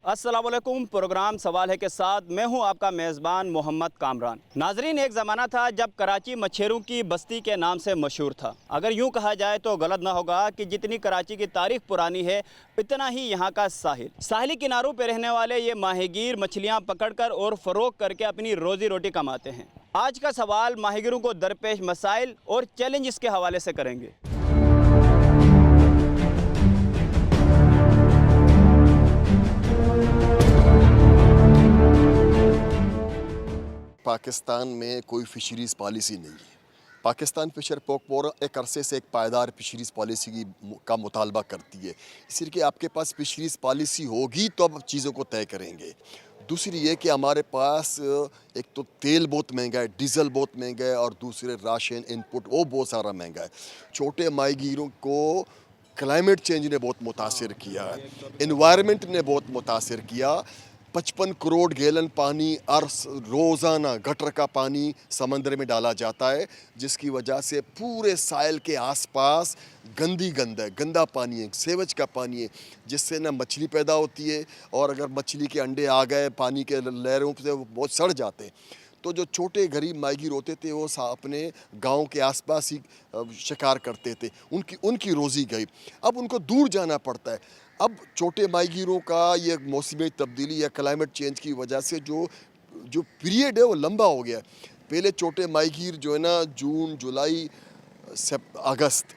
अस्सलाम वालेकुम। प्रोग्राम सवाल है के साथ मैं हूं आपका मेज़बान मोहम्मद कामरान। नाजरीन, एक ज़माना था जब कराची मच्छरों की बस्ती के नाम से मशहूर था। अगर यूं कहा जाए तो गलत ना होगा कि जितनी कराची की तारीख पुरानी है इतना ही यहाँ का साहिली किनारों पर रहने वाले ये माहीगीर मछलियाँ पकड़कर और फ़रोख्त करके अपनी रोज़ी रोटी कमाते हैं। आज का सवाल माहीगीरों को दरपेश मसाइल और चैलेंजेस के हवाले से करेंगे। पाकिस्तान में कोई फ़िशरीज़ पॉलिसी नहीं है। पाकिस्तान फ़िशर पोकपोरा एक अरसे से एक पायदार फ़िशरीज़ पॉलिसी का मुतालबा करती है, इसलिए कि आपके पास फ़िशरीज़ पॉलिसी होगी तो अब चीज़ों को तय करेंगे। दूसरी ये कि हमारे पास एक तो तेल बहुत महंगा है, डीज़ल बहुत महंगा है, और दूसरे राशन इनपुट वो बहुत सारा महंगा है। छोटे माहीगीरों को क्लाइमेट चेंज ने बहुत मुतासिर किया है, एनवायरनमेंट ने बहुत मुतासिर किया। 55 करोड़ गैलन पानी रोज़ाना गटर का पानी समंदर में डाला जाता है, जिसकी वजह से पूरे साहिल के आसपास गंदा पानी है, सेवज का पानी है, जिससे ना मछली पैदा होती है, और अगर मछली के अंडे आ गए पानी के लहरों से वो बहुत सड़ जाते हैं। तो जो छोटे गरीब माहीगीर होते थे वो अपने गांव के आसपास ही शिकार करते थे, उनकी रोज़ी गई। अब उनको दूर जाना पड़ता है। अब छोटे माहीगीरों का ये मौसमी तब्दीली या क्लाइमेट चेंज की वजह से जो पीरियड है वो लंबा हो गया। पहले छोटे माहीगीर जो है ना जून, जुलाई, अगस्त,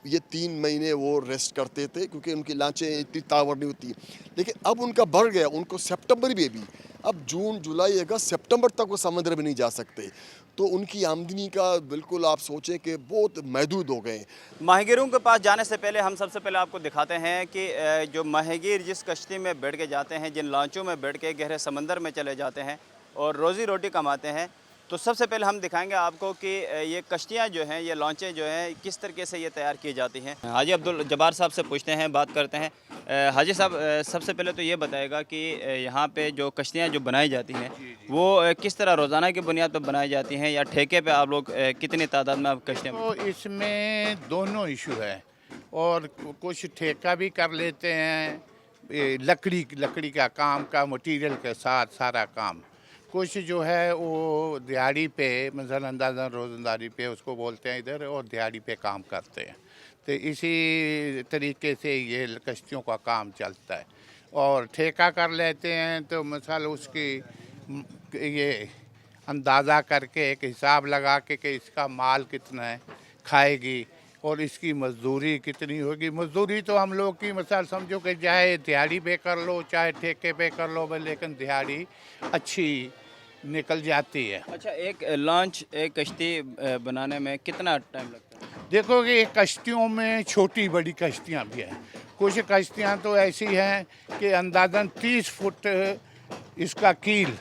ये 3 महीने वो रेस्ट करते थे क्योंकि उनकी लांचें इतनी तावर नहीं होती। लेकिन अब उनका बढ़ गया, उनको सितंबर में भी, अब जून, जुलाई, अगस्त, सितंबर तक वो समंदर में नहीं जा सकते। तो उनकी आमदनी का बिल्कुल आप सोचें कि बहुत महदूद हो गए। माहीगीरों के पास जाने से पहले हम सबसे पहले आपको दिखाते हैं कि जो माहीगीर जिस कश्ती में बैठ के जाते हैं, जिन लॉन्चों में बैठ के गहरे समंदर में चले जाते हैं और रोज़ी रोटी कमाते हैं, तो सबसे पहले हम दिखाएंगे आपको कि ये कश्तियाँ जो हैं, ये लॉन्चें जो हैं, किस तरीके से ये तैयार की जाती हैं। हाजी अब्दुल जब्बार साहब से पूछते हैं, बात करते हैं। हाजी साहब, सबसे पहले तो ये बताएगा कि यहाँ पे जो कश्तियाँ जो बनाई जाती हैं वो किस तरह रोज़ाना की बुनियाद पर बनाई जाती हैं, या ठेके पे आप लोग कितनी तादाद में आप कश्तियाँ? तो इसमें दोनों इशू है, और कुछ ठेका भी कर लेते हैं, लकड़ी का काम का मटेरियल के साथ सारा काम। कुछ जो है वो दिहाड़ी पे, मसलन अंदाज़न रोज़ंदारी पे उसको बोलते हैं इधर, और दिहाड़ी पे काम करते हैं। तो इसी तरीके से ये कश्तियों का काम चलता है। और ठेका कर लेते हैं तो मसल उसकी ये अंदाज़ा करके एक हिसाब लगा के कि इसका माल कितना है खाएगी और इसकी मजदूरी कितनी होगी। मजदूरी तो हम लोग की मसल समझो कि चाहे दिहाड़ी पे कर लो चाहे ठेके पे कर लो, लेकिन दिहाड़ी अच्छी निकल जाती है। अच्छा, एक लॉन्च, एक कश्ती बनाने में कितना टाइम लगता है? देखो कि कश्तियों में छोटी बड़ी कश्तियाँ भी हैं। कुछ कश्तियाँ तो ऐसी हैं कि अंदाज़न 30 फुट इसका कील,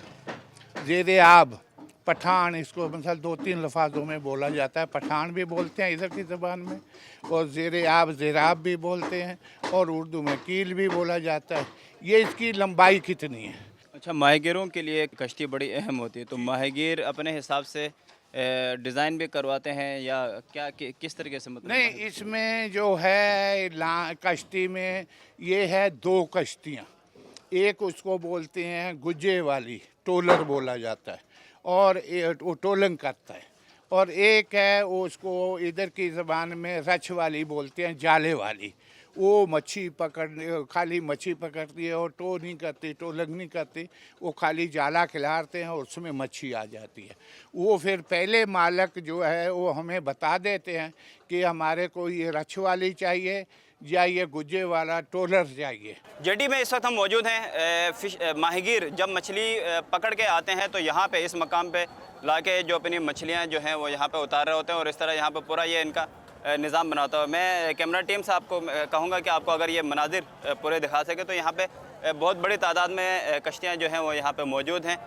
ज़ेरे आब, पठान, इसको मतलब 2-3 लफ्ज़ों में बोला जाता है। पठान भी बोलते हैं इधर की ज़बान में, और ज़ेरे आब ज़ेराब भी बोलते हैं, और उर्दू में कील भी बोला जाता है। ये इसकी लंबाई कितनी है। अच्छा, माहीगीरों के लिए कश्ती बड़ी अहम होती है, तो माहीगीर अपने हिसाब से डिज़ाइन भी करवाते हैं या क्या किस तरीके से? मतलब नहीं, इसमें जो है कश्ती में ये है 2 कश्तियाँ। एक उसको बोलते हैं गुज्जे वाली, टोलर बोला जाता है, और वो टोलन करता है। और एक है उसको इधर की ज़बान में रच वाली बोलते हैं, जाले वाली। वो मच्छी पकड़ने, खाली मच्छी पकड़ती है और टो नहीं करती, टोलंग नहीं करती। वो खाली जाला खिलाते हैं और उसमें मच्छी आ जाती है। वो फिर पहले मालक जो है वो हमें बता देते हैं कि हमारे को ये रच वाली चाहिए या ये गुज्जे वाला टोलर चाहिए। जेटी में इस वक्त हम मौजूद हैं। माहीगीर जब मछली पकड़ के आते हैं तो यहाँ पे इस मकाम पे लाके जो अपनी मछलियाँ जो हैं वो यहाँ पे उतार रहे होते हैं, और इस तरह यहाँ पे पूरा ये इनका निज़ाम बनाता है। मैं कैमरा टीम से आपको कहूँगा कि आपको अगर ये मनाजिर पूरे दिखा सके, तो यहाँ पे बहुत बड़ी तादाद में कश्तियाँ जो हैं वो यहाँ पे मौजूद हैं।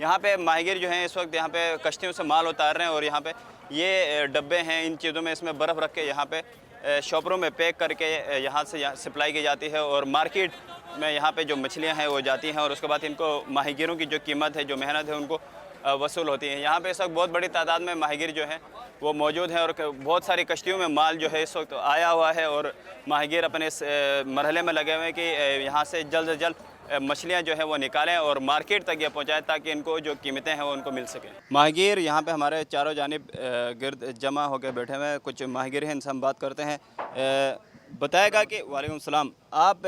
यहाँ पे माहीगीर जो हैं इस वक्त यहाँ पे कश्तियों से माल उतार रहे हैं, और यहाँ पे ये डब्बे हैं, इन चीज़ों में इसमें बर्फ़ रख के यहाँ पे शॉपरों में पैक करके यहाँ से सप्लाई की जाती है, और मार्केट में यहाँ पे जो मछलियाँ हैं वो जाती हैं, और उसके बाद इनको माहीगीरों की जो कीमत है, जो मेहनत है, उनको वसूल होती है। यहाँ पे इस वक्त बहुत बड़ी तादाद में माहीगीर जो हैं वो मौजूद हैं, और बहुत सारी कश्तियों में माल जो है इस वक्त आया हुआ है, और माहीगीर अपने इस मरहले में लगे हुए हैं कि यहाँ से जल्द मछलियाँ जो है वो निकालें और मार्केट तक ये पहुँचाएं ताकि इनको जो कीमतें हैं वो उनको मिल सकें। माहिगीर यहाँ पे हमारे चारों जानिब गिर्द जमा होकर बैठे हुए हैं, कुछ माहिगीर हैं, इनसे हम बात करते हैं। बताएगा कि वालेकुम सलाम, आप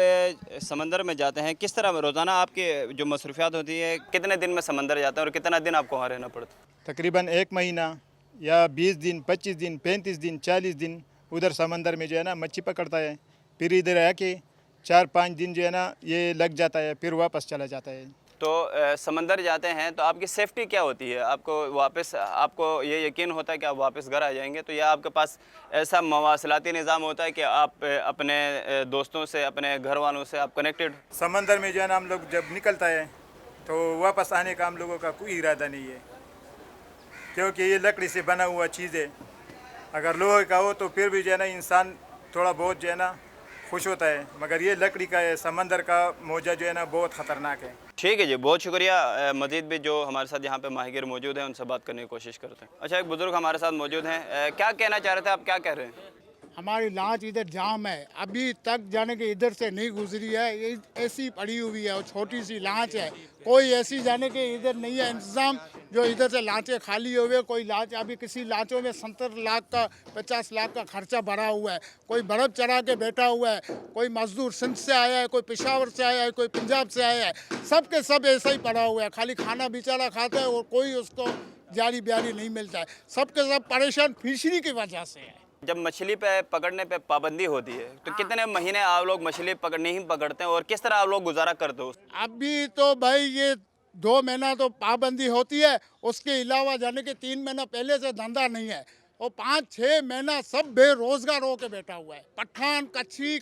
समंदर में जाते हैं, किस तरह रोज़ाना आपकी जो मसरूफियात होती है, कितने दिन में समंदर जाते हैं और कितना दिन आपको वहाँ रहना पड़ता है? तकरीबन 1 महीना या 20 दिन, 25 दिन, 35 दिन, 40 दिन उधर समंदर में जो है ना मच्छी पकड़ता है, फिर इधर आके 4-5 दिन जो है ना ये लग जाता है, फिर वापस चला जाता है। तो समंदर जाते हैं तो आपकी सेफ्टी क्या होती है? आपको वापस, आपको ये यकीन होता है कि आप वापस घर आ जाएंगे, तो या आपके पास ऐसा मवासलाती निज़ाम होता है कि आप अपने दोस्तों से, अपने घर वालों से आप कनेक्टेड? समंदर में जो है ना हम लोग जब निकलता है तो वापस आने का हम लोगों का कोई इरादा नहीं है, क्योंकि ये लकड़ी से बना हुआ चीज़ है। अगर लोहे का हो तो फिर भी जो है ना इंसान थोड़ा बहुत जो है ना खुश होता है, मगर ये लकड़ी का है, समंदर का मौजा जो है ना बहुत ख़तरनाक है। ठीक है जी, बहुत शुक्रिया। मज़ीद भी जो हमारे साथ यहाँ पे माहिगीर मौजूद हैं उनसे बात करने की कोशिश करते हैं। अच्छा, एक बुज़ुर्ग हमारे साथ मौजूद हैं, क्या कहना चाह रहे थे आप, क्या कह रहे हैं? हमारी लांच इधर जाम है, अभी तक जाने के इधर से नहीं गुजरी है, ये ऐसी पड़ी हुई है और छोटी सी लांच है, कोई ऐसी जाने के इधर नहीं है इंतज़ाम जो इधर से लांचें खाली हुए। कोई लांच, अभी किसी लांचों में 70 लाख का 50 लाख का खर्चा भरा हुआ है, कोई बर्फ़ चढ़ा के बैठा हुआ है, कोई मजदूर सिंध से आया है, कोई पेशावर से आया है, कोई पंजाब से आया है, सब के सब ऐसा ही पड़ा हुआ है, खाली खाना बेचारा खाता है और कोई उसको जारी ब्यारी नहीं मिलता है, सब के सब परेशान फिशरी की वजह से है। जब मछली पे पकड़ने पे पाबंदी होती है तो कितने महीने आप लोग मछली पकड़ने ही पकड़ते हैं और किस तरह आप लोग गुजारा करते हो? अभी तो भाई ये 2 महीना तो पाबंदी होती है, उसके अलावा जाने के 3 महीना पहले से धंधा नहीं है और 5-6 महीना सब बेरोजगार होकर बैठा हुआ है, पठान, कच्छी,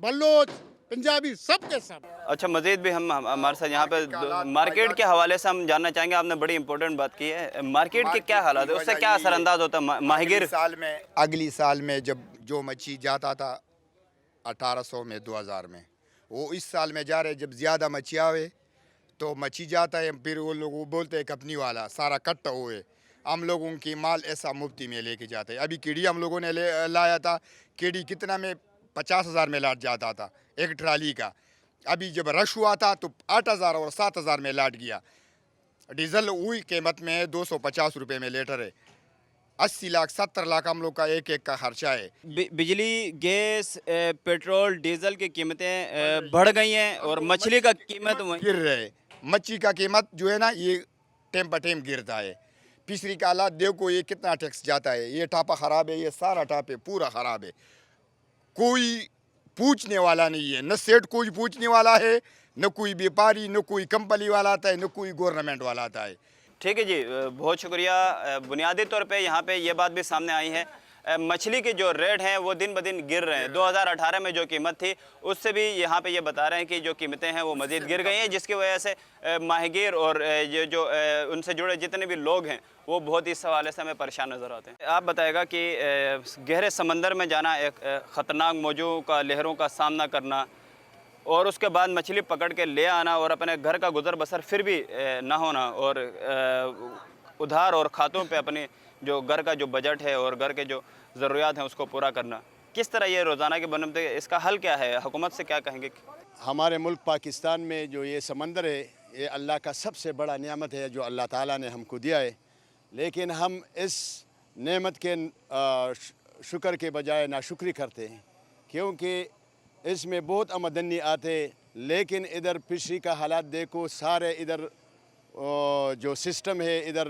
बलोच, पंजाबी, सब के सब। अच्छा, मज़ीद भी हमारे साथ यहाँ पे मार्केट के हवाले से हम जानना चाहेंगे। आपने बड़ी इंपॉर्टेंट बात की है, मार्केट के क्या हालात है, उससे क्या असरअंदाज होता है माहिगीर? अगली साल में जब जो मच्छी जाता था 1800 में, 2000 में, वो इस साल में जा रहे, जब ज़्यादा मच्छी आवे तो मच्छी जाता है, फिर वो लोग वो बोलते हैं कंपनी वाला सारा कट्टा हुए, हम लोग उनकी माल ऐसा मुफ्ती में लेके जाते हैं। अभी कीड़ी हम लोगों ने लाया था, कीड़ी कितना में 50,000 में लाट जाता था एक ट्राली का, अभी जब रश हुआ था तो 8,000 और 7,000 में लाट गया। डीजल वही कीमत में 250 रुपये में लीटर है, 80 लाख 70 लाख हम लोग का एक का खर्चा है। बिजली, गैस, पेट्रोल, डीजल की कीमतें बढ़ गई हैं और मछली का कीमत गिर रहे, मच्छी का कीमत जो है ना ये टेम पर टेम गिरता है। फिशरी का हालात देखो, ये कितना टैक्स जाता है, ये टापा ख़राब है, ये सारा टापे पूरा ख़राब है, कोई पूछने वाला नहीं है, न सेठ कोई पूछने वाला है, न कोई व्यापारी, न कोई कंपनी वाला आता है, न कोई गवर्नमेंट वाला आता है। ठीक है जी, बहुत शुक्रिया। बुनियादी तौर पे यहाँ पे ये बात भी सामने आई है, मछली के जो रेट हैं वो दिन ब दिन गिर रहे हैं। 2018 में जो कीमत थी उससे भी यहाँ पे ये बता रहे हैं कि जो कीमतें हैं वो मज़ीद गिर गई हैं, जिसकी वजह से माहिगीर और ये जो उनसे जुड़े जितने भी लोग हैं वो बहुत इस हवाले से हमें परेशान नज़र आते हैं। आप बताएगा कि गहरे समंदर में जाना, एक ख़तरनाक मौजों का, लहरों का सामना करना और उसके बाद मछली पकड़ के ले आना और अपने घर का गुजर बसर फिर भी ना होना और उधार और खातों पे अपने जो घर का जो बजट है और घर के जो ज़रूरियात हैं उसको पूरा करना, किस तरह ये रोज़ाना के बनते, इसका हल क्या है? हुकूमत से क्या कहेंगे? हमारे मुल्क पाकिस्तान में जो ये समंदर है ये अल्लाह का सबसे बड़ा नेमत है जो अल्लाह ताला ने हमको दिया है, लेकिन हम इस नेमत के शुक्र के बजाय नाशुक्री करते हैं, क्योंकि इसमें बहुत आमदनी आते, लेकिन इधर फिशरी का हालात देखो, सारे इधर जो सिस्टम है इधर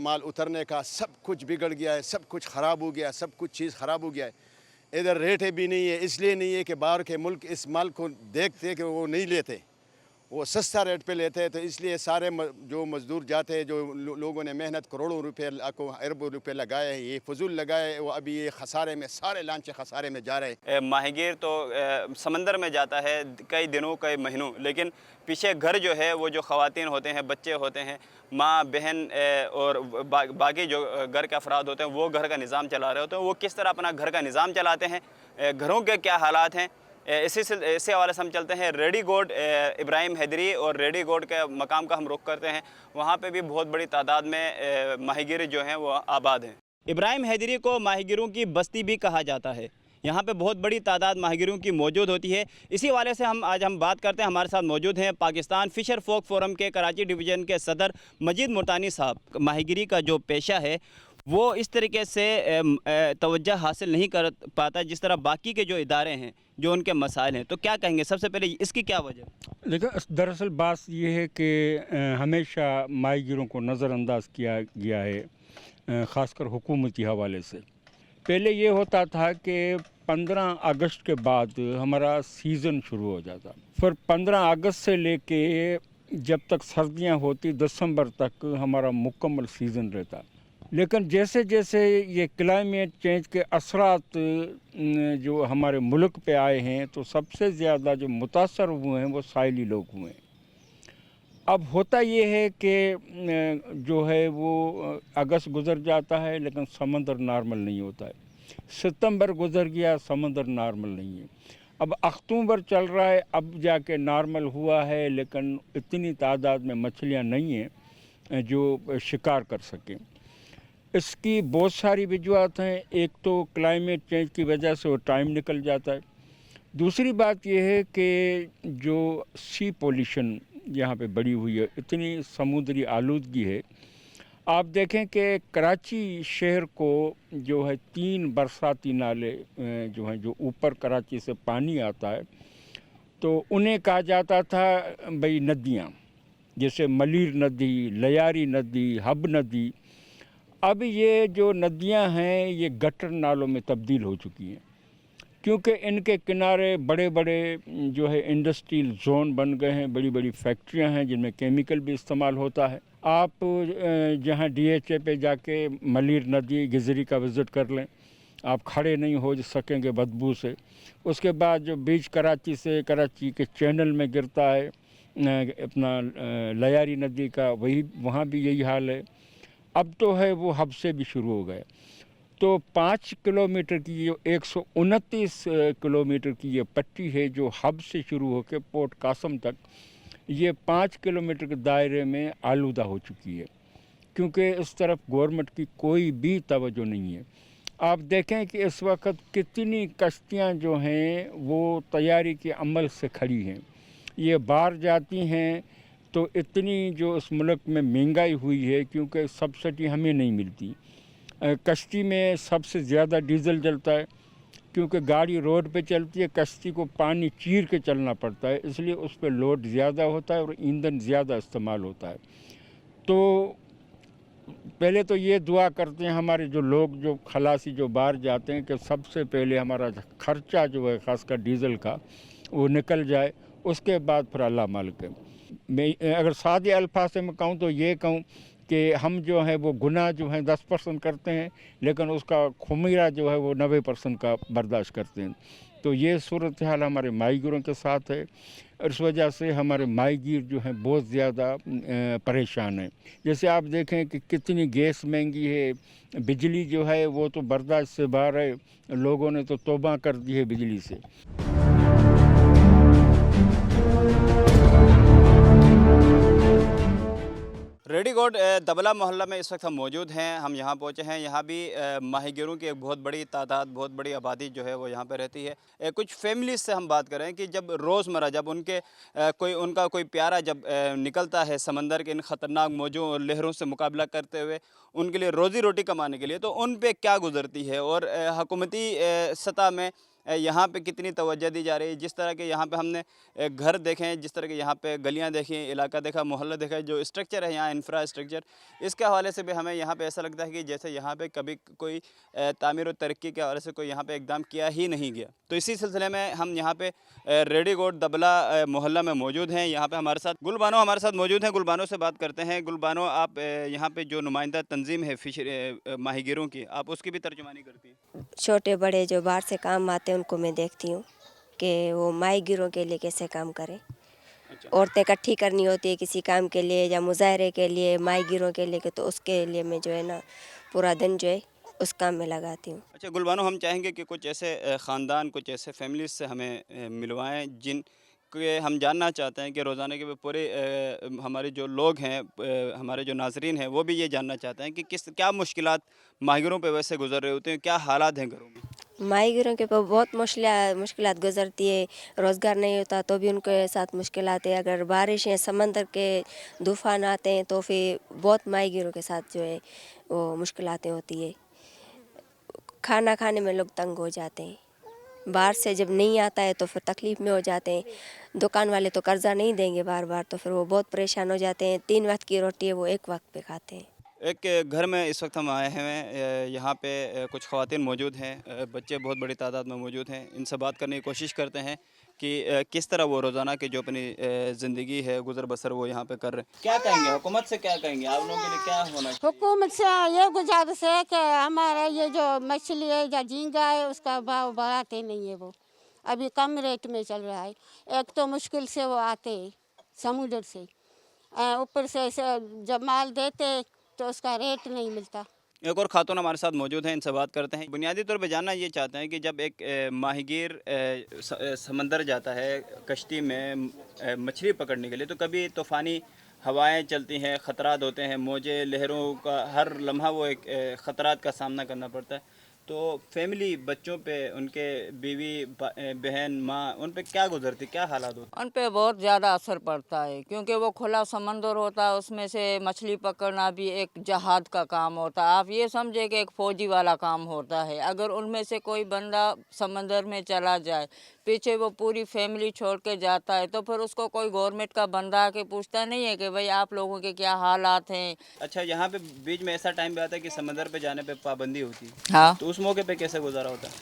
माल उतरने का सब कुछ बिगड़ गया है, सब कुछ ख़राब हो गया, सब कुछ चीज़ ख़राब हो गया है। इधर रेटें भी नहीं है, इसलिए नहीं है कि बाहर के मुल्क इस माल को देखते कि वो नहीं लेते, वो सस्ता रेट पे लेते हैं, तो इसलिए सारे जो मज़दूर जाते हैं, जो लोगों ने मेहनत करोड़ों रुपए लाखों अरबों रुपए लगाए हैं, ये फजूल लगाए, वो अभी ये खसारे में, सारे लांचे खसारे में जा रहे हैं। माहिगीर तो समंदर में जाता है कई दिनों कई महीनों, लेकिन पीछे घर जो है वो जो ख़वातीन होते हैं, बच्चे होते हैं, माँ बहन और बाकी जो घर के अफराद होते हैं वो घर का निज़ाम चला रहे होते हैं, वो किस तरह अपना घर का निज़ाम चलाते हैं, घरों के क्या हालात हैं, इसी हवाले से हम चलते हैं रेडी गोड इब्राहिम हैदरी और रेडी गोड के मकाम का हम रुख करते हैं। वहाँ पे भी बहुत बड़ी तादाद में माहिगीर जो हैं वो आबाद हैं। इब्राहिम हैदरी को माहिगीरों की बस्ती भी कहा जाता है। यहाँ पे बहुत बड़ी तादाद माहिगीरों की मौजूद होती है। इसी वाले से आज हम बात करते हैं। हमारे साथ मौजूद हैं पाकिस्तान फ़िशर फोक फोरम के कराची डिवीज़न के सदर मजीद मुल्तानी साहब। माहिगीरी का जो पेशा है वो इस तरीके से तवज्जो हासिल नहीं कर पाता जिस तरह बाकी के जो इदारे हैं, जो उनके मसाइल हैं। तो क्या कहेंगे, सबसे पहले इसकी क्या वजह? देखिए, दरअसल बात ये है कि हमेशा माहीगीरों को नज़रअंदाज किया गया है, ख़ासकर हुकूमती हवाले से। पहले ये होता था कि 15 अगस्त के बाद हमारा सीज़न शुरू हो जाता, फिर 15 अगस्त से लेके जब तक सर्दियां होती दिसंबर तक हमारा मुकम्मल सीज़न रहता। लेकिन जैसे जैसे ये क्लाइमेट चेंज के असरात जो हमारे मुल्क पे आए हैं, तो सबसे ज़्यादा जो मुतासर हुए हैं वो साहिली लोग हुए हैं। अब होता ये है कि जो है वो अगस्त गुज़र जाता है लेकिन समंदर नॉर्मल नहीं होता है। सितंबर गुज़र गया, समंदर नॉर्मल नहीं है। अब अक्टूबर चल रहा है, अब जाके नॉर्मल हुआ है, लेकिन इतनी तादाद में मछलियाँ नहीं हैं जो शिकार कर सकें। इसकी बहुत सारी वजूहत हैं। एक तो क्लाइमेट चेंज की वजह से वो टाइम निकल जाता है। दूसरी बात यह है कि जो सी पोल्यूशन यहाँ पे बढ़ी हुई है, इतनी समुद्री आलूदगी है। आप देखें कि कराची शहर को जो है 3 बरसाती नाले जो हैं, जो ऊपर कराची से पानी आता है, तो उन्हें कहा जाता था भाई नदियाँ, जैसे मलीर नदी, लयारी नदी, हब नदी। अब ये जो नदियां हैं ये गटर नालों में तब्दील हो चुकी हैं, क्योंकि इनके किनारे बड़े बड़े जो है इंडस्ट्रियल जोन बन गए हैं, बड़ी बड़ी फैक्ट्रियां हैं जिनमें केमिकल भी इस्तेमाल होता है। आप जहां DHA पे जाके मलीर नदी गिजरी का विज़िट कर लें, आप खड़े नहीं हो सकेंगे बदबू से। उसके बाद जो बीच कराची से कराची के चैनल में गिरता है अपना लयारी नदी का, वहाँ भी यही हाल है। अब तो है वो हब से भी शुरू हो गए। तो 5 किलोमीटर की जो 129 किलोमीटर की ये पट्टी है जो हब से शुरू होकर पोर्ट कासम तक, ये 5 किलोमीटर के दायरे में आलूदा हो चुकी है, क्योंकि इस तरफ गवर्नमेंट की कोई भी तवज्जो नहीं है। आप देखें कि इस वक्त कितनी कश्तियाँ जो हैं वो तैयारी के अमल से खड़ी हैं। ये बाहर जाती हैं तो इतनी जो इस मुल्क में महंगाई हुई है, क्योंकि सब्सिडी हमें नहीं मिलती। कश्ती में सबसे ज़्यादा डीजल जलता है, क्योंकि गाड़ी रोड पे चलती है, कश्ती को पानी चीर के चलना पड़ता है, इसलिए उस पर लोड ज़्यादा होता है और ईंधन ज़्यादा इस्तेमाल होता है। तो पहले तो ये दुआ करते हैं हमारे जो लोग, जो खलासी जो बाहर जाते हैं, कि सबसे पहले हमारा खर्चा जो है ख़ासकर डीज़ल का वो निकल जाए, उसके बाद फिर अल्लाह मालिक है। मैं अगर सादे अल्फाज से मैं कहूँ तो ये कहूँ कि हम जो है वो गुनाह जो है 10% करते हैं, लेकिन उसका खुमीरा जो है वो 90% का बर्दाश्त करते हैं। तो ये सूरत हाल हमारे माहीगीरों के साथ है। इस वजह से हमारे माहीगीर जो हैं बहुत ज़्यादा परेशान हैं। जैसे आप देखें कि कितनी गैस महंगी है, बिजली जो है वो तो बर्दाश्त से बाहर है। लोगों ने तो तौबा कर दी है बिजली से। रेडीगोड दबला मोहल्ला में इस वक्त हम मौजूद हैं। हम यहाँ पहुँचे हैं। यहाँ भी माहीगीरों की एक बहुत बड़ी तादाद, बहुत बड़ी आबादी जो है वो यहाँ पे रहती है। कुछ फैमिलीज से हम बात करें कि जब रोज़मर्रा जब उनका कोई प्यारा जब निकलता है समंदर के इन ख़तरनाक मौजों और लहरों से मुकाबला करते हुए उनके लिए रोज़ी रोटी कमाने के लिए, तो उन पे क्या गुज़रती है और हुकूमती सतह में यहाँ पे कितनी तवज्जो दी जा रही है। जिस तरह के यहाँ पे हमने घर देखे हैं, जिस तरह के यहाँ पे गलियाँ देखी, इलाका देखा, मोहल्ला देखा, जो स्ट्रक्चर है यहाँ इंफ्रास्ट्रक्चर, इसके हवाले से भी हमें यहाँ पे ऐसा लगता है कि जैसे यहाँ पे कभी कोई तामीर और तरक्की के हवाले से कोई यहाँ पे इकदाम किया ही नहीं गया। तो इसी सिलसिले में हम यहाँ पे रेडीगोड दबला मोहल्ला में मौजूद हैं। यहाँ पे हमारे साथ गुलबानो हमारे साथ मौजूद हैं। गुलबानो से बात करते हैं। गुलबानो, आप यहाँ पे जो नुमाइंदा तंजीम है माहीगीरों की, आप उसकी भी तर्जुमानी करती हैं? छोटे बड़े जो बाहर से काम आते हैं उनको मैं देखती हूँ कि वो माहीगीरों के लिए कैसे काम करें। औरतें इकट्ठी करनी होती है किसी काम के लिए या मुजाहरे के लिए, माहीगीरों के लिए, तो उसके लिए मैं जो है ना पूरा दिन जो है उस काम में लगाती हूँ। अच्छा गुलबानो, हम चाहेंगे कि कुछ ऐसे ख़ानदान, कुछ ऐसे फैमिलीज से हमें मिलवाएं जिन के हम जानना चाहते हैं कि रोज़ाना के पूरे हमारे जो लोग हैं, हमारे जो नाज़रीन हैं, वो भी ये जानना चाहते हैं कि क्या मुश्किलात माहीगीरों पे वैसे गुजर रहे होते हैं, क्या हालात हैं घरों में। माही गिरों के ऊपर बहुत मुश्किलात गुजरती है। रोज़गार नहीं होता तो भी उनके साथ मुश्किलात है। अगर बारिश या समंदर के तूफान आते हैं तो फिर बहुत माही गिरों के साथ जो है वो मुश्किलातें होती है। खाना खाने में लोग तंग हो जाते हैं। बाहर से जब नहीं आता है तो फिर तकलीफ़ में हो जाते हैं। दुकान वाले तो कर्जा नहीं देंगे बार बार, तो फिर वो बहुत परेशान हो जाते हैं। 3 वक्त की रोटी है वो 1 वक्त पे खाते हैं। एक घर में इस वक्त हम आए हैं, यहाँ पे कुछ ख़वातीन मौजूद हैं, बच्चे बहुत बड़ी तादाद में मौजूद हैं। इनसे बात करने की कोशिश करते हैं कि किस तरह वो रोज़ाना की जो अपनी ज़िंदगी है गुज़र बसर वो यहाँ पे कर रहे हैं। क्या कहेंगे हुकूमत से, क्या कहेंगे आप लोगों के लिए क्या होना चाहिए? हुकूमत से ये गुजारिश है कि हमारा ये जो मछली है या झींगा है उसका भाव बढ़ाते नहीं है। वो अभी कम रेट में चल रहा है। एक तो मुश्किल से वो आते हैं समुद्र से, ऊपर से जब माल देते तो उसका रेट नहीं मिलता। एक और खातून हमारे साथ मौजूद हैं, इनसे बात करते हैं। बुनियादी तौर पे जानना ये चाहते हैं कि जब एक माहीगीर समंदर जाता है कश्ती में मछली पकड़ने के लिए, तो कभी तूफ़ानी हवाएं चलती हैं, ख़तरात होते हैं, मौजें लहरों का हर लम्हा वो एक ख़तरात का सामना करना पड़ता है। तो फैमिली, बच्चों पे, उनके बीवी बहन माँ, उन पे क्या गुजरती, क्या हालात होते? उन पे बहुत ज़्यादा असर पड़ता है क्योंकि वो खुला समंदर होता है, उसमें से मछली पकड़ना भी एक जहाद का काम होता है। आप ये समझे कि एक फ़ौजी वाला काम होता है। अगर उनमें से कोई बंदा समंदर में चला जाए, पीछे वो पूरी फैमिली छोड़ के जाता है, तो फिर उसको कोई गवर्नमेंट का बंदा आके पूछता नहीं है कि भाई आप लोगों के क्या हालात हैं। अच्छा, यहाँ पे बीच में ऐसा टाइम भी आता है कि समंदर पे जाने पे पाबंदी होती है, हाँ, तो उस मौके पे कैसे गुजारा होता है?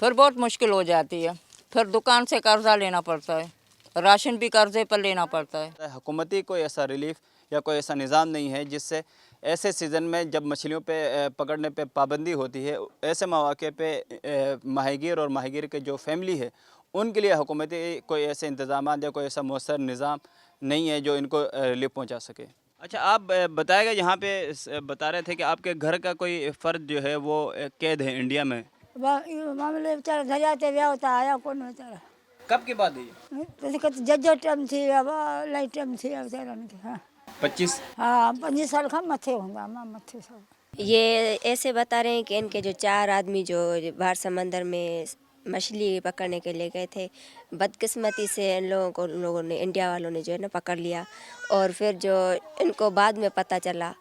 फिर बहुत मुश्किल हो जाती है। फिर दुकान से कर्जा लेना पड़ता है, राशन भी कर्जे पर लेना पड़ता है। हुकूमती कोई ऐसा रिलीफ या कोई ऐसा निज़ाम नहीं है जिससे ऐसे सीज़न में जब मछलियों पे पकड़ने पे पाबंदी होती है, ऐसे मौके पे माहीगीर और माहीगीर के जो फैमिली है उनके लिए हुकूमती कोई ऐसे इंतज़ाम या कोई ऐसा मौसर निज़ाम नहीं है जो इनको रिलीफ पहुंचा सके। अच्छा, आप बताएगा, यहाँ पे बता रहे थे कि आपके घर का कोई फ़र्द जो है वो कैद है इंडिया में। मामले बेचारा धजाते व्याह होता आया कौन बेचारा। कब की बात है ये? जजो टाइम थी लाइट टाइम थी बेचारा उनके। हाँ 25? हाँ 25 साल का मथे होगा मथे साल। ये ऐसे बता रहे हैं कि इनके जो 4 आदमी जो बाहर समंदर में मछली पकड़ने के लिए गए थे, बदकिस्मती से उन लोगों ने इंडिया वालों ने जो है ना पकड़ लिया। और फिर जो इनको बाद में पता चला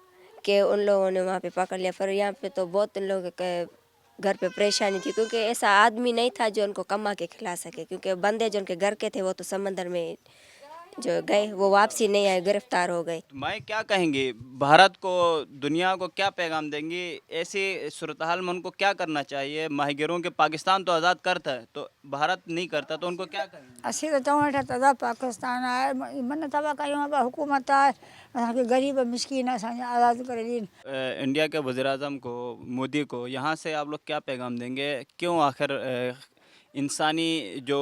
कि उन लोगों ने वहाँ पे पकड़ लिया, फिर यहाँ पे तो बहुत उन लोगों के घर पे परेशानी थी क्योंकि ऐसा आदमी नहीं था जो उनको कमा के खिला सके, क्योंकि बंदे जो उनके घर के थे वो तो समंदर में जो गए वो वापसी नहीं आए, गिरफ्तार हो गए। तो मैं क्या कहेंगे, भारत को, दुनिया को क्या पैगाम देंगी ऐसी सूरत हाल में? उनको क्या करना चाहिए? माहीगीरों के पाकिस्तान तो आज़ाद करता है, तो भारत नहीं करता, तो उनको क्या कहेंगे? असी तो चवण तदा पाकिस्तान आए मन तबा कयूं हुकूमत आहे असांखे गरीब मिसकीन असांखे आज़ाद करे ॾियनि। इंडिया के वज़ीर-ए-आज़म को, मोदी को, यहाँ से आप लोग क्या पैगाम देंगे? क्यों आखिर इंसानी जो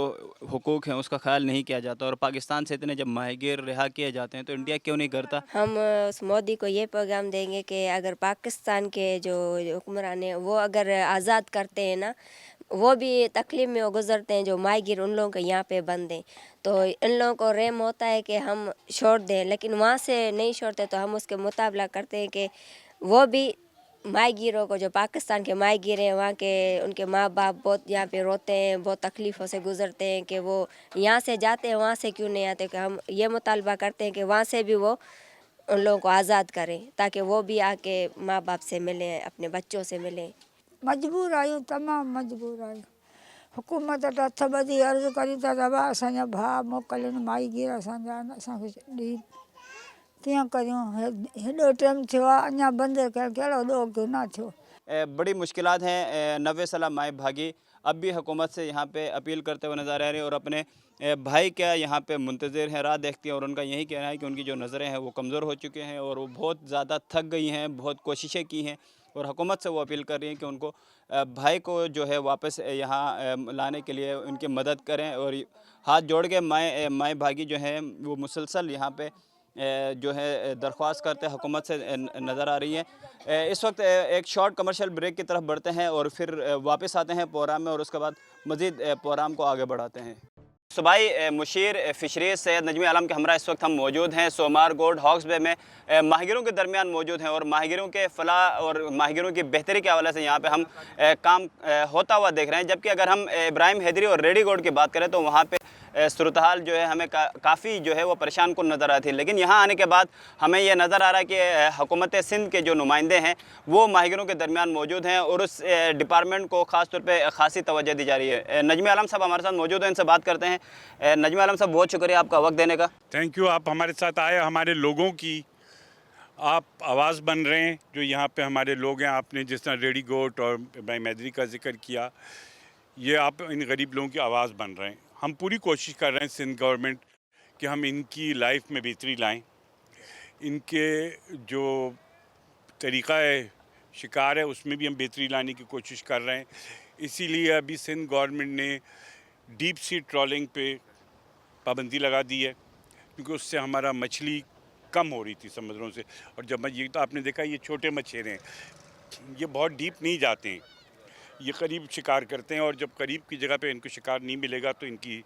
हुकूक हैं उसका ख्याल नहीं किया जाता, और पाकिस्तान से इतने जब माहीगीर रिहा किए जाते हैं तो इंडिया क्यों नहीं करता? हम उस मोदी को ये पैगाम देंगे कि अगर पाकिस्तान के जो हुक्मरान हैं वो अगर आज़ाद करते हैं ना, वो भी तकलीफ़ में वो गुज़रते हैं जो माहीगीर उन लोगों के यहाँ पे बंद हैं, तो इन लोगों को रहम होता है कि हम छोड़ दें, लेकिन वहाँ से नहीं छोड़ते तो हम उसके मुताबिक करते हैं कि वो भी माहीगीरों को, जो पाकिस्तान के माहीगीर हैं वहाँ के, उनके माँ बाप बहुत यहाँ पे रोते हैं, बहुत तकलीफ़ों से गुज़रते हैं कि वो यहाँ से जाते हैं, वहाँ से क्यों नहीं आते। कि हम ये मुतालबा करते हैं कि वहाँ से भी वो उन लोगों को आज़ाद करें ताकि वो भी आके माँ बाप से मिलें, अपने बच्चों से मिलें। मजबूर आहियूं, तमामु मजबूर आहियूं। हुकूमत वटि हथ ॿधी अर्ज़ु करी था दबा असांजा भाउ मोकिलनि माहीगीर असांजा असांखे ॾीन, कीअं करियूं? हेॾो टाइम थियो आहे अञा बंदि कहिड़ो ॾोह गुनाह थियो। बड़ी मुश्किलात हैं। 90 साल माए भागी अब भी हुकूमत से यहाँ पे अपील करते हुए नज़र आ रहे हैं और अपने भाई क्या यहाँ पे मुंतज़िर हैं, राह देखती हैं, और उनका यही कहना है कि उनकी जो नज़रें हैं वो कमज़ोर हो चुके हैं और वो बहुत ज़्यादा थक गई हैं, बहुत कोशिशें की हैं, और हुकूमत से वो अपील कर रही हैं कि उनको भाई को जो है वापस यहाँ लाने के लिए उनकी मदद करें। और हाथ जोड़ के माए भागी जो हैं वो मुसलसल यहाँ पे जो है दरख्वास्त करते हुकूमत से नज़र आ रही है। इस वक्त एक शॉर्ट कमर्शियल ब्रेक की तरफ बढ़ते हैं और फिर वापस आते हैं प्रोग्राम में, और उसके बाद मज़ीद प्रोग्राम को आगे बढ़ाते हैं। सूबाई मुशीर फ़िशरीज़ सैयद नजमी आलम के हमरा इस वक्त हम मौजूद हैं सोमार गोल्ड हॉक्स बे में माहिगीरों के दरमियान मौजूद हैं और माहिगीरों के फलाह और माहिगीरों की बेहतरी के हवाले से यहाँ पे हम काम होता हुआ देख रहे हैं। जबकि अगर हम इब्राहिम हैदरी और रेडी गोड की बात करें तो वहाँ पे सूरत हाल जो है हमें काफ़ी जो है वो परेशान कुन नज़र आती है। लेकिन यहाँ आने के बाद हमें यह नज़र आ रहा है कि हुकूमत सिंध के जो नुमाइंदे हैं वो माहिगीरों के दरमियान मौजूद हैं और उस डिपार्टमेंट को ख़ास तौर पे खासी तवज्जो दी जा रही है। नजमी आलम साहब हमारे साथ मौजूद हैं, इनसे बात करते हैं। नजमी आलम साहब बहुत शुक्रिया आपका वक्त देने का। थैंक यू, आप हमारे साथ आए, हमारे लोगों की आप आवाज़ बन रहे हैं। जो यहाँ पे हमारे लोग हैं, आपने जिस तरह रेडी गोट और इब्राहिम हैदरी का जिक्र किया, ये आप इन गरीब लोगों की आवाज़ बन रहे हैं। हम पूरी कोशिश कर रहे हैं सिंध गवर्नमेंट कि हम इनकी लाइफ में बेहतरी लाएं। इनके जो तरीक़ा है शिकार है उसमें भी हम बेहतरी लाने की कोशिश कर रहे हैं। इसीलिए अभी सिंध गवर्नमेंट ने डीप सी ट्रॉलिंग पे पाबंदी लगा दी है, क्योंकि उससे हमारा मछली कम हो रही थी समुद्रों से। और जब ये तो आपने देखा ये छोटे मछेरे हैं, ये बहुत डीप नहीं जाते हैं, ये करीब शिकार करते हैं। और जब करीब की जगह पे इनको शिकार नहीं मिलेगा तो इनकी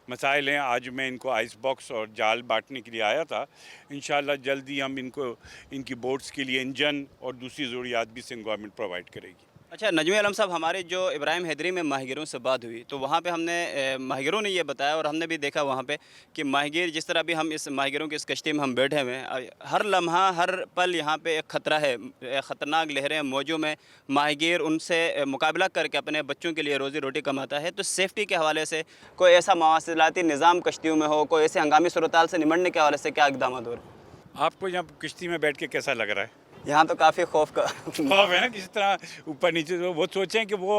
मसाइल हैं। आज मैं इनको आइस बॉक्स और जाल बांटने के लिए आया था। इंशाल्लाह जल्दी हम इनको इनकी बोट्स के लिए इंजन और दूसरी ज़रूरियात भी सिंध गवर्नमेंट प्रोवाइड करेगी। अच्छा नजमी आलम साहब, हमारे जो इब्राहिम हैदरी में माहिगीरों से बात हुई तो वहाँ पे हमने माहिगीरों ने ये बताया और हमने भी देखा वहाँ पे कि माहिगीर जिस तरह भी हम इस माहिगीरों की इस कश्ती में हम बैठे हुए हैं, हर लम्हा हर पल यहाँ पे एक ख़तरा है, ख़तरनाक लहरें मौजों में माहिगीर उनसे मुकाबला करके अपने बच्चों के लिए रोज़ी रोटी कमाता है। तो सेफ्टी के हवाले से कोई ऐसा मवासिलाती निज़ाम कश्तियों में हो, कोई ऐसे हंगामी सूरत से निमटने के हवाले से क्या इक़दाम हो रहे हैं? आपको यहाँ किश्ती में बैठ के कैसा लग रहा है? यहाँ तो काफ़ी खौफ है ना, किस तरह ऊपर नीचे। वो सोचें कि वो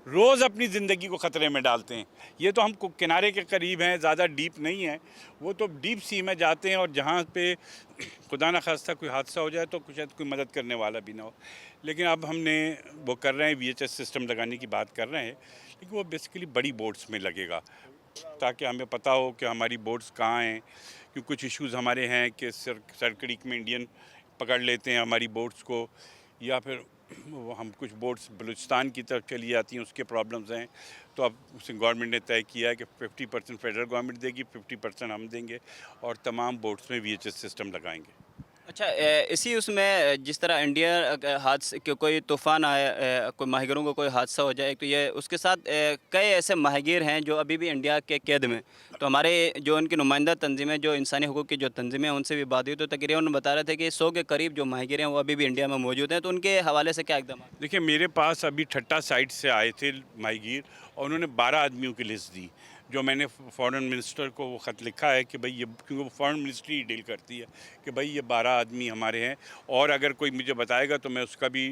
रोज़ अपनी ज़िंदगी को ख़तरे में डालते हैं। ये तो हम किनारे के करीब हैं, ज़्यादा डीप नहीं है, वो तो डीप सी में जाते हैं। और जहाँ पे खुदा न खास्ता कोई हादसा हो जाए तो शायद कोई मदद करने वाला भी ना हो। लेकिन अब हमने वो कर रहे हैं, VHS सिस्टम लगाने की बात कर रहे हैं, लेकिन वो बेसिकली बड़ी बोट्स में लगेगा ताकि हमें पता हो कि हमारी बोट्स कहाँ हैं। क्योंकि कुछ इश्यूज़ हमारे हैं कि सर क्रीक में इंडियन पकड़ लेते हैं हमारी बोट्स को, या फिर हम कुछ बोट्स बलूचिस्तान की तरफ चली जाती हैं, उसके प्रॉब्लम्स हैं। तो अब गवर्नमेंट ने तय किया है कि 50% फेडरल गवर्नमेंट देगी, 50% हम देंगे और तमाम बोट्स में VHS सिस्टम लगाएंगे। अच्छा, इसी उसमें जिस तरह इंडिया हादसे के कोई तूफ़ान आया, कोई माहिगीरों को कोई हादसा हो जाए तो ये उसके साथ कई ऐसे माहिगीर हैं जो अभी भी इंडिया के कैद में। तो हमारे जो उनकी नुमाइंदा तंजीमें, जो इंसानी हुकूक़ की जो तंजीमें हैं, उनसे भी बात हुई तो तकरीबन बता रहे थे कि 100 के करीब जो माहिगीर हैं वो अभी भी इंडिया में मौजूद हैं। तो उनके हवाले से क्या इक़दाम? देखिए, मेरे पास अभी ठट्टा साइड से आए थे माहिगीर और उन्होंने 12 आदमियों की लिस्ट दी। जो मैंने फ़ॉरेन मिनिस्टर को वो ख़त लिखा है कि भाई ये, क्योंकि वो फ़ॉरेन मिनिस्ट्री ही डील करती है, कि भाई ये 12 आदमी हमारे हैं और अगर कोई मुझे बताएगा तो मैं उसका भी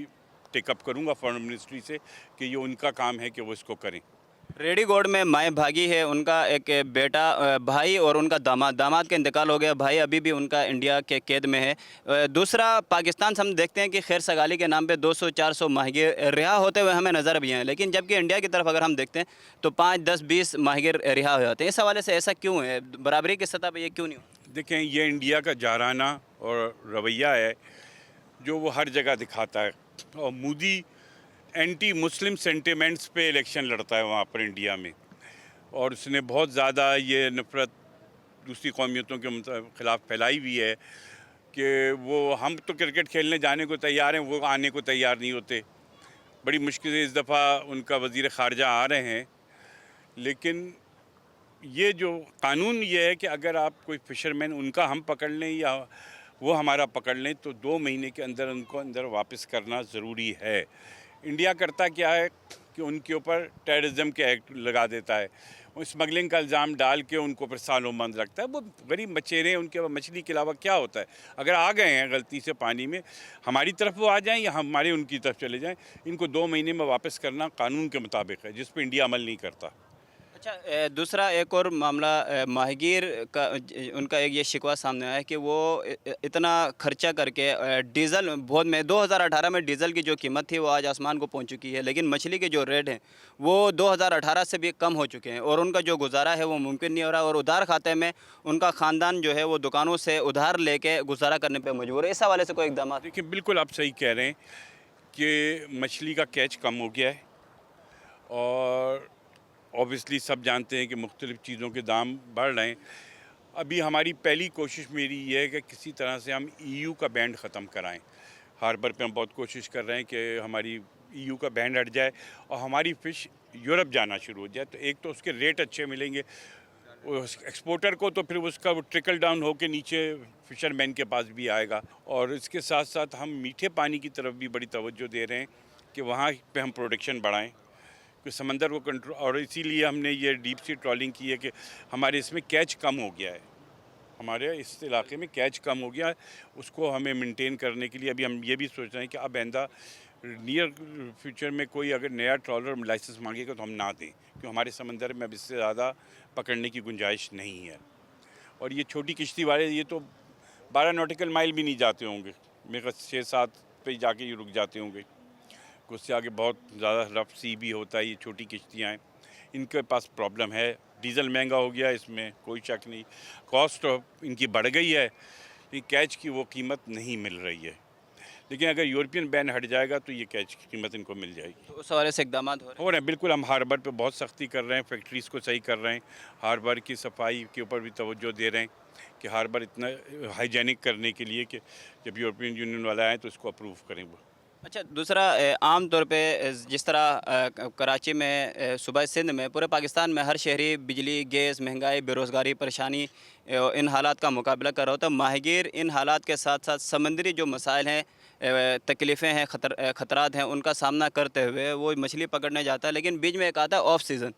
टेकअप करूँगा फ़ॉरेन मिनिस्ट्री से कि ये उनका काम है कि वो इसको करें। रेडी गोड में माए भागी है, उनका एक बेटा, भाई और उनका दामाद का इंतकाल हो गया। भाई अभी भी उनका इंडिया के कैद में है। दूसरा पाकिस्तान से हम देखते हैं कि खैर सगाली के नाम पे 200-400 माहिगीर रिहा होते हुए हमें नज़र भी हैं, लेकिन जबकि इंडिया की तरफ अगर हम देखते हैं तो 5, 10, 20 माहिगीर रिहा हो जाते हैं। इस हवाले से ऐसा क्यों है? बराबरी की सतह पर ये क्यों नहीं हो? देखें, ये इंडिया का जाराना और रवैया है जो वो हर जगह दिखाता है। और मोदी एंटी मुस्लिम सेंटिमेंट्स पे इलेक्शन लड़ता है वहाँ पर इंडिया में, और उसने बहुत ज़्यादा ये नफ़रत दूसरी कौमियतों के ख़िलाफ़ फैलाई हुई है कि वो, हम तो क्रिकेट खेलने जाने को तैयार हैं, वो आने को तैयार नहीं होते। बड़ी मुश्किल से इस दफ़ा उनका वज़ीर ख़ारजा आ रहे हैं। लेकिन ये जो कानून ये है कि अगर आप कोई फ़िशरमैन उनका हम पकड़ लें या वो हमारा पकड़ लें तो 2 महीने के अंदर उनको अंदर वापस करना ज़रूरी है। इंडिया करता क्या है कि उनके ऊपर टेररिज्म के एक्ट लगा देता है, स्मगलिंग का इल्ज़ाम डाल के उनको फिर सालों बंद रखता है। वो गरीब मछेरे, उनके मछली के अलावा क्या होता है? अगर आ गए हैं गलती से पानी में, हमारी तरफ वो आ जाएं या हमारे उनकी तरफ चले जाएं, इनको 2 महीने में वापस करना कानून के मुताबिक है, जिस पर इंडिया अमल नहीं करता। अच्छा, दूसरा एक और मामला माहिगीर का, उनका एक ये शिकवा सामने आया है कि वो इतना खर्चा करके डीज़ल, बहुत में 2018 में डीज़ल की जो कीमत थी वो आज आसमान को पहुंच चुकी है, लेकिन मछली के जो रेट हैं वो 2018 से भी कम हो चुके हैं और उनका जो गुजारा है वो मुमकिन नहीं हो रहा। और उधार खाते में उनका ख़ानदान जो है वो दुकानों से उधार लेके गुजारा करने पर मजबूर है। इस हवाले से कोई इक़दाम? देखिए, बिल्कुल आप सही कह रहे हैं कि मछली का कैच कम हो गया है और ऑब्वियसली सब जानते हैं कि मुख्तलिफ़ चीज़ों के दाम बढ़ रहे हैं। अभी हमारी पहली कोशिश मेरी ये है कि किसी तरह से हम EU का बैंड ख़त्म कराएं। हार्बर पे हम बहुत कोशिश कर रहे हैं कि हमारी EU का बैंड हट जाए और हमारी फ़िश यूरोप जाना शुरू हो जाए। तो एक तो उसके रेट अच्छे मिलेंगे एक्सपोर्टर को, तो फिर उसका वो ट्रिकल डाउन होकर नीचे फ़िशरमैन के पास भी आएगा। और इसके साथ साथ हम मीठे पानी की तरफ भी बड़ी तवज्जो दे रहे हैं कि वहाँ पे हम प्रोडक्शन बढ़ाएं कि समंदर को कंट्रोल, और इसीलिए हमने ये डीप सी ट्रॉलिंग की है कि हमारे इसमें कैच कम हो गया है, हमारे इस इलाके में कैच कम हो गया है। उसको हमें मेंटेन करने के लिए अभी हम ये भी सोच रहे हैं कि अब आइंदा नियर फ्यूचर में कोई अगर नया ट्रॉलर लाइसेंस मांगेगा तो हम ना दें, क्योंकि हमारे समंदर में अब इससे ज़्यादा पकड़ने की गुंजाइश नहीं है। और ये छोटी किश्ती वाले ये तो 12 नॉटिकल माइल भी नहीं जाते होंगे, मेरे 6-7 पे जाके ये रुक जाते होंगे। उससे आगे बहुत ज़्यादा रफ सी भी होता है। ये छोटी किश्तियाँ हैं, इनके पास प्रॉब्लम है। डीज़ल महंगा हो गया, इसमें कोई शक नहीं। कॉस्ट इनकी बढ़ गई है, लेकिन कैच की वो कीमत नहीं मिल रही है। लेकिन अगर यूरोपियन बैन हट जाएगा तो ये कैच की कीमत इनको मिल जाएगी। तो उस हवाले से इकदाम हो रहे हो रहे हैं, बिल्कुल। हम हार्बर पे बहुत सख्ती कर रहे हैं, फैक्ट्रीज़ को सही कर रहे हैं, हार्बर की सफाई के ऊपर भी तवज्जो दे रहे हैं कि हार्बर इतना हाइजेनिक करने के लिए कि जब यूरोपियन यूनियन वाले आएँ तो इसको अप्रूव करें वो। अच्छा, दूसरा आम तौर पे जिस तरह कराची में सूबा सिंध में पूरे पाकिस्तान में हर शहरी बिजली, गैस, महंगाई, बेरोज़गारी, परेशानी इन हालात का मुकाबला कर रहा होता है। माहिगीर इन हालात के साथ साथ समंदरी जो मसाइल हैं, तकलीफ़ें हैं, ख़तरात हैं, उनका सामना करते हुए वो मछली पकड़ने जाता है। लेकिन बीच में एक आता है ऑफ सीज़न।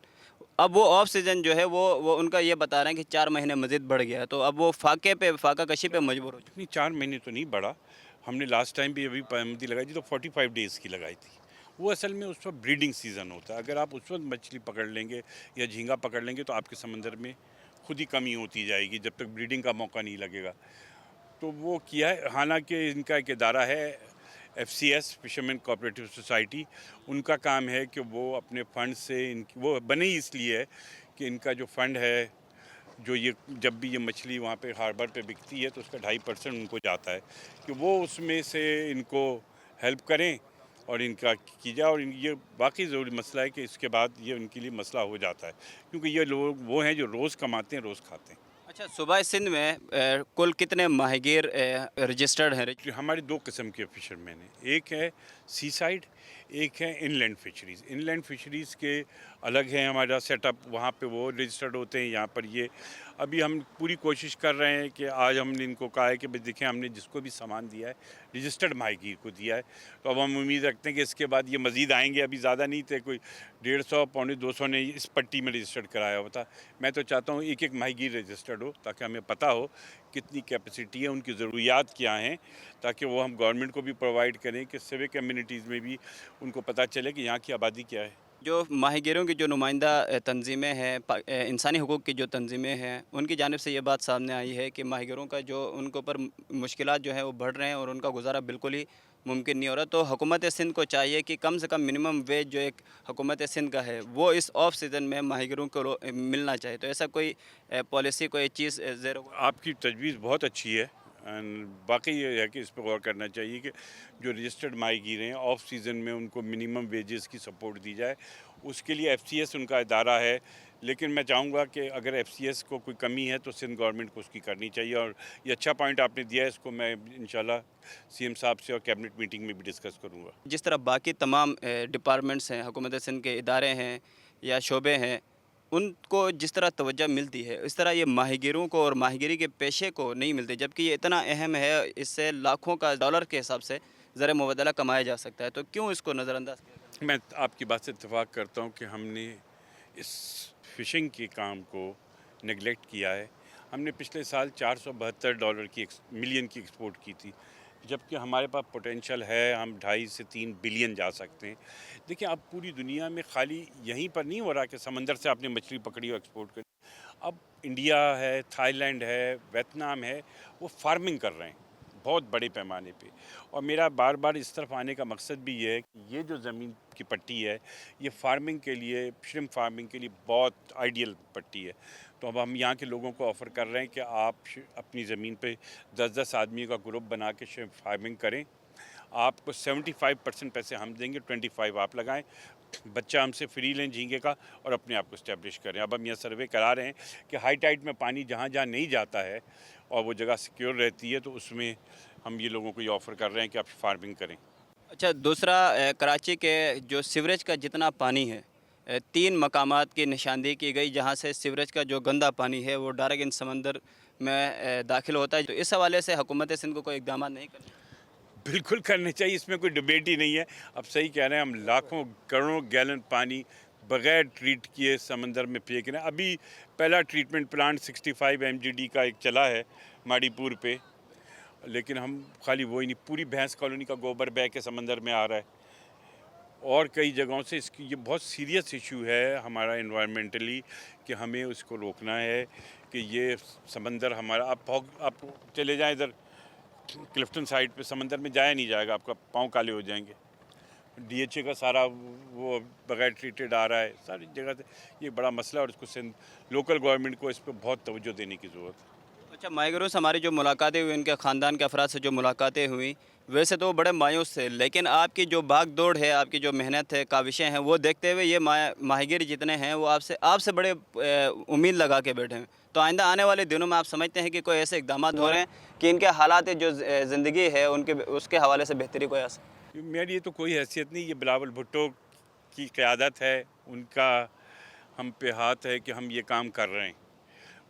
अब वो ऑफ सीज़न जो है वो उनका ये बता रहे हैं कि 4 महीने मज़ीद बढ़ गया है, तो अब वो फाका कशी पे मजबूर हो जाए। नहीं, 4 महीने तो नहीं बढ़ा। हमने लास्ट टाइम भी अभी पाबंदी लगाई थी तो 45 डेज़ की लगाई थी। वो असल में उस वक्त ब्रीडिंग सीज़न होता है। अगर आप उस वक्त मछली पकड़ लेंगे या झींगा पकड़ लेंगे तो आपके समंदर में खुद ही कमी होती जाएगी जब तक ब्रीडिंग का मौका नहीं लगेगा। तो वो किया है। हालांकि इनका एक इदारा है FCS, फिशरमैन कोऑपरेटिव सोसाइटी, उनका काम है कि वो अपने फ़ंड से वो बने ही इसलिए है कि इनका जो फ़ंड है, जो ये जब भी ये मछली वहाँ पे हार्बर पे बिकती है तो उसका 2.5% उनको जाता है कि वो उसमें से इनको हेल्प करें और इनका की जाए। और ये वाकई ज़रूरी मसला है कि इसके बाद ये उनके लिए मसला हो जाता है, क्योंकि ये लोग वो हैं जो रोज़ कमाते हैं, रोज़ खाते हैं। अच्छा, सूबा सिंध में कुल कितने माहिगीर रजिस्टर्ड हैं? हमारे 2 किस्म के फिशरमैन हैं, एक है सी साइड, एक है इनलैंड फिशरीज़। इनलैंड फिशरीज़ के अलग हैं हमारा सेटअप, वहाँ पे वो रजिस्टर्ड होते हैं। यहाँ पर ये अभी हम पूरी कोशिश कर रहे हैं कि आज हमने इनको कहा है कि भाई देखें, हमने जिसको भी सामान दिया है रजिस्टर्ड माहिगीर को दिया है, तो अब हम उम्मीद रखते हैं कि इसके बाद ये मज़ीद आएंगे। अभी ज़्यादा नहीं थे, कोई 150 पौने 200 ने इस पट्टी में रजिस्टर्ड कराया हुआ था। मैं तो चाहता हूँ एक माहिगीर रजिस्टर्ड हो, ताकि हमें पता हो कितनी कैपेसिटी है, उनकी ज़रूरियात क्या हैं, ताकि वो हम गवर्नमेंट को भी प्रोवाइड करें कि सिविक कम्युनिटीज़ में भी उनको पता चले कि यहाँ की आबादी क्या है। जो माहिगीरों की जो नुमाइंदा तंजीमें हैं, इंसानी हुकूक़ की जो तंजीमें हैं, उनकी जानिब से ये बात सामने आई है कि माहिगीरों का जो उनके ऊपर मुश्किलात जो है वो बढ़ रहे हैं और उनका गुजारा बिल्कुल ही मुमकिन नहीं हो रहा। तो हुकूमत सिंध को चाहिए कि कम से कम मिनिमम वेज जो एक हुकूमत सिंध का है वो इस ऑफ सीज़न में माहिगीरों को मिलना चाहिए। तो ऐसा कोई पॉलिसी, कोई चीज़ ज़ेरो? आपकी तजवीज़ बहुत अच्छी है एंड वाकई ये है कि इस पर गौर करना चाहिए कि जो रजिस्टर्ड माहिगीर हैं ऑफ सीज़न में उनको मिनिमम वेजेस की सपोर्ट दी जाए। उसके लिए FCS उनका इदारा है, लेकिन मैं चाहूँगा कि अगर FCS को कोई कमी है तो सिंध गवर्नमेंट को उसकी करनी चाहिए। और ये अच्छा पॉइंट आपने दिया है, इसको मैं इंशाल्लाह CM साहब से और कैबिनेट मीटिंग में भी डिस्कस करूँगा। जिस तरह बाकी तमाम डिपार्टमेंट्स हैं, हुकूमत सिंध के इदारे हैं या शोबे हैं, उनको जिस तरह तवज्जो मिलती है इस तरह ये माहिगीरों को और माहिगीरी के पेशे को नहीं मिलती, जबकि ये इतना अहम है, इससे लाखों का डॉलर के हिसाब से ज़र मुबदला कमाया जा सकता है। तो क्यों इसको नज़रअंदाज किया? मैं आपकी बात से इत्तेफाक करता हूँ कि हमने इस फ़िशिंग के काम को नेगलेक्ट किया है। हमने पिछले साल $472 मिलियन की एक्सपोर्ट की थी, जबकि हमारे पास पोटेंशियल है, हम 2.5 से 3 बिलियन जा सकते हैं। देखिए, अब पूरी दुनिया में खाली यहीं पर नहीं हो रहा कि समंदर से आपने मछली पकड़ी और एक्सपोर्ट करी। अब इंडिया है, थाईलैंड है, वियतनाम है, वो फार्मिंग कर रहे हैं बहुत बड़े पैमाने पे। और मेरा बार बार इस तरफ आने का मकसद भी ये है कि ये जो ज़मीन की पट्टी है ये फार्मिंग के लिए, श्रिम्प फार्मिंग के लिए बहुत आइडियल पट्टी है। तो अब हम यहाँ के लोगों को ऑफ़र कर रहे हैं कि आप अपनी ज़मीन पे 10-10 आदमी का ग्रुप बना के श्रिम्प फार्मिंग करें। आपको 75% पैसे हम देंगे, 25 आप लगाएं। बच्चा हमसे फ्री लें झींगे का और अपने आप को इस्टेब्लिश करें। अब हम यह सर्वे करा रहे हैं कि हाई टाइड में पानी जहाँ जहाँ नहीं जाता है और वो जगह सिक्योर रहती है, तो उसमें हम ये लोगों को ये ऑफ़र कर रहे हैं कि आप फार्मिंग करें। अच्छा, दूसरा कराची के जो सीवरेज का जितना पानी है, 3 मकामात की निशानदेही की गई जहाँ से सीवरेज का जो गंदा पानी है वो डायरेक्ट इन समंदर में दाखिल होता है। तो इस हवाले से हुकूमत सिंध को कोई इक़दाम नहीं करने? बिल्कुल करने चाहिए, इसमें कोई डिबेट ही नहीं है। अब सही कह रहे हैं, हम लाखों करोड़ों गैलन पानी बग़ैर ट्रीट किए समंदर में फेंक रहे हैं। अभी पहला ट्रीटमेंट प्लांट 65 MGD का एक चला है माड़ीपुर पे, लेकिन हम खाली वो ही नहीं, पूरी भैंस कॉलोनी का गोबर बह के समंदर में आ रहा है और कई जगहों से। इसकी ये बहुत सीरियस इशू है हमारा एनवायरमेंटली, कि हमें उसको रोकना है कि ये समंदर हमारा। आप चले जाएं इधर क्लिफ्टन साइड पे, समंदर में जाया नहीं जाएगा, आपका पाँव काले हो जाएंगे। DHA का सारा वो बगैर ट्रीटेड आ रहा है सारी जगह से। ये बड़ा मसला है और इसको सिंध लोकल गवर्नमेंट को इस पर बहुत तवज्जो देने की ज़रूरत है। अच्छा, माइग्रों से हमारी जो मुलाकातें हुई, उनके ख़ानदान के अफराद से जो मुलाकातें हुई, वैसे तो वो बड़े मायूस थे, लेकिन आपकी जो भाग दौड़ है, आपकी जो मेहनत है, काविशें हैं, वो देखते हुए ये माहिगीर जितने हैं वो आपसे बड़े उम्मीद लगा के बैठे हैं। तो आइंदा आने वाले दिनों में आप समझते हैं कि कोई ऐसे इक़दाम हो रहे हैं कि इनके हालात जो ज़िंदगी है उसके हवाले से बेहतरी कोई ऐसा? मेरी ये तो कोई हैसियत नहीं, ये बिलावल भुट्टो की क़यादत है, उनका हम पे हाथ है कि हम ये काम कर रहे हैं।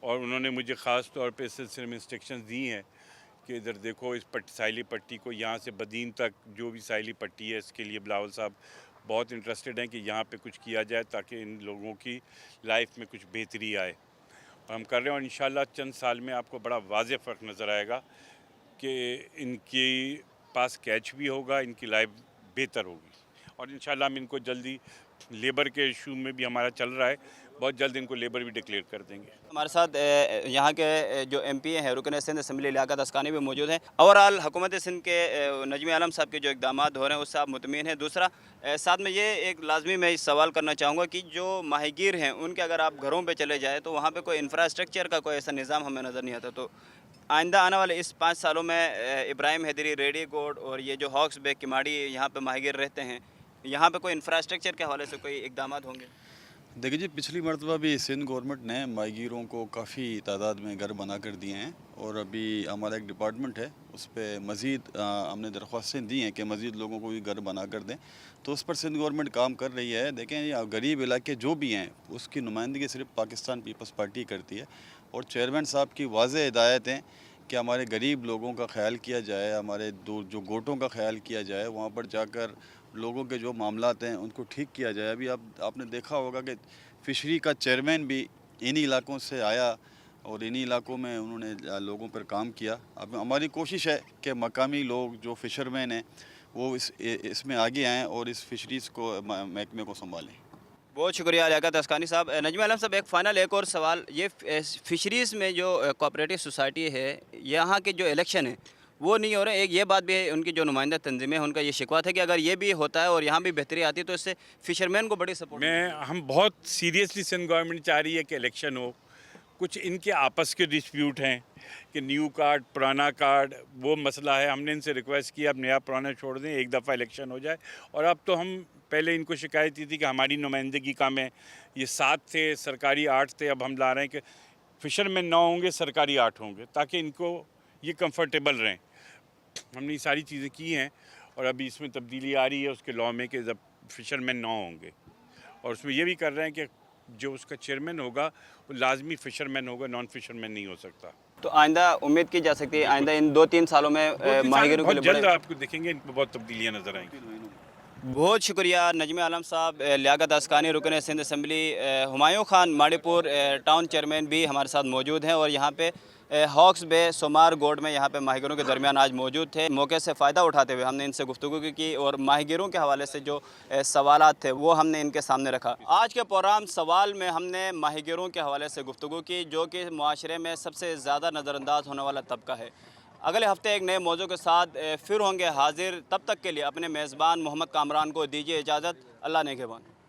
और उन्होंने मुझे ख़ास तौर पे इस सिलसिले में इंस्ट्रक्शंस दी हैं कि इधर देखो, इस साइली पट्टी को यहाँ से बदीन तक जो भी साइली पट्टी है, इसके लिए बिलावल साहब बहुत इंटरेस्टेड हैं कि यहाँ पे कुछ किया जाए ताकि इन लोगों की लाइफ में कुछ बेहतरी आए। और हम कर रहे हैं और इंशाल्लाह चंद साल में आपको बड़ा वाज़ेह फ़र्क नज़र आएगा कि इनकी पास कैच भी होगा, इनकी लाइफ बेहतर होगी। और इंशाल्लाह हम इनको जल्दी, लेबर के इशू में भी हमारा चल रहा है, बहुत जल्द इनको लेबर भी डिक्लेयर कर देंगे। हमारे साथ यहाँ के जो MP हैं, रुकन सिंध असम्बली लियाकत अस्कानी भी मौजूद हैं। ओवरऑल हुकूमत सिंध के नजमी आलम साहब के जो इक़दाम हो रहे हैं उससे आप मुतमिन हैं? दूसरा, साथ में ये एक लाजमी मैं सवाल करना चाहूँगा कि जो माहिगीर हैं उनके अगर आप घरों पर चले जाए तो वहाँ पर कोई इंफ्रास्ट्रक्चर का कोई ऐसा निज़ाम हमें नज़र नहीं आता। तो आइंदा आने वाले इस 5 सालों में इब्राहिम हैदरी, रेडी गोड और ये जो हॉक्स बे किमाड़ी यहाँ पे माहिगीर रहते हैं, यहाँ पे कोई इंफ्रास्ट्रक्चर के हवाले से कोई इक़दाम होंगे? देखिए जी, पिछली मरतबा भी सिंध गवर्नमेंट ने माहिगीरों को काफ़ी तादाद में घर बना कर दिए हैं और अभी हमारा एक डिपार्टमेंट है, उस पर मज़ीद हमने दरख्वास्तें दी हैं कि मज़ीद लोगों को भी घर बना कर दें, तो उस पर सिंध गवर्नमेंट काम कर रही है। देखें, ये गरीब इलाके जो भी हैं उसकी नुमाइंदगी सिर्फ पाकिस्तान पीपल्स पार्टी करती है और चेयरमैन साहब की वाज़ेह हिदायत हैं कि हमारे गरीब लोगों का ख्याल किया जाए, हमारे जो गोटों का ख्याल किया जाए, वहाँ पर जाकर लोगों के जो मामलात हैं उनको ठीक किया जाए। अभी आपने देखा होगा कि फ़िशरी का चेयरमैन भी इन्हीं इलाकों से आया और इन्हीं इलाकों में उन्होंने लोगों पर काम किया। अब हमारी कोशिश है कि मकामी लोग जो फ़िशरमैन हैं वो इसमें आगे आएँ और इस फ़िशरीज़ को महकमे को संभालें। बहुत शुक्रिया लियाकत अस्कानी साहब। नजमी आलम साहब, एक फ़ाइनल एक और सवाल, ये फ़िशरीज़ में जो कोऑपरेटिव सोसाइटी है, यहाँ के जो इलेक्शन है वो नहीं हो रहे। एक ये बात भी है, उनकी जो नुमाइंदा तंजीमें हैं उनका ये शिकवा है कि अगर ये भी होता है और यहाँ भी बेहतरी आती है तो इससे फ़िशरमैन को बड़ी सपोर्ट। हम बहुत सीरियसली सिंध गवर्नमेंट चाह रही है कि इलेक्शन हो। कुछ इनके आपस के डिस्प्यूट हैं कि न्यू कार्ड पुराना कार्ड, वो मसला है। हमने इनसे रिक्वेस्ट किया अब नया पुराना छोड़ दें, एक दफ़ा इलेक्शन हो जाए। और अब तो हम पहले इनको शिकायत की थी कि हमारी नुमाइंदगी कम है, ये 7 थे, सरकारी 8 थे, अब हम ला रहे हैं कि फ़िशरमैन 9 होंगे, सरकारी 8 होंगे, ताकि इनको ये कंफर्टेबल रहें। हमने ये सारी चीज़ें की हैं और अभी इसमें तब्दीली आ रही है उसके लॉ में कि जब फ़िशरमैन 9 होंगे, और उसमें ये भी कर रहे हैं कि जो उसका चेयरमैन होगा वो लाजमी फ़िशरमैन होगा, नॉन फ़िशरमैन नहीं हो सकता। तो आइंदा उम्मीद की जा सकती है आइंदा इन 2-3 सालों में माहिगीरों के लिए जल्द आपको देखेंगे इन पर बहुत तब्दीलियाँ नज़र आएंगी। बहुत शुक्रिया नजमी आलम साहब, लियाकत अस्कानी, रुकन Sindh assembly, Humayun Khan Maripur town chairman भी हमारे साथ मौजूद हैं और यहाँ पे हॉक्स बे सोमार गोड में यहाँ पे माहिगीरों के दरमियान आज मौजूद थे। मौके से फ़ायदा उठाते हुए हमने इनसे गुफ्तगू की और माहिगीरों के हवाले से जो सवालात थे वो हमने इनके सामने रखा। आज के प्रोग्राम सवाल में हमने माहिगीरों के हवाले से गुफ्तगू की, जो कि मुआशरे में सबसे ज़्यादा नज़रअंदाज होने वाला तबका है। अगले हफ्ते एक नए मौजू के साथ फिर होंगे हाजिर, तब तक के लिए अपने मेज़बान मोहम्मद कामरान को दीजिए इजाज़त। अल्लाह नेगहबान।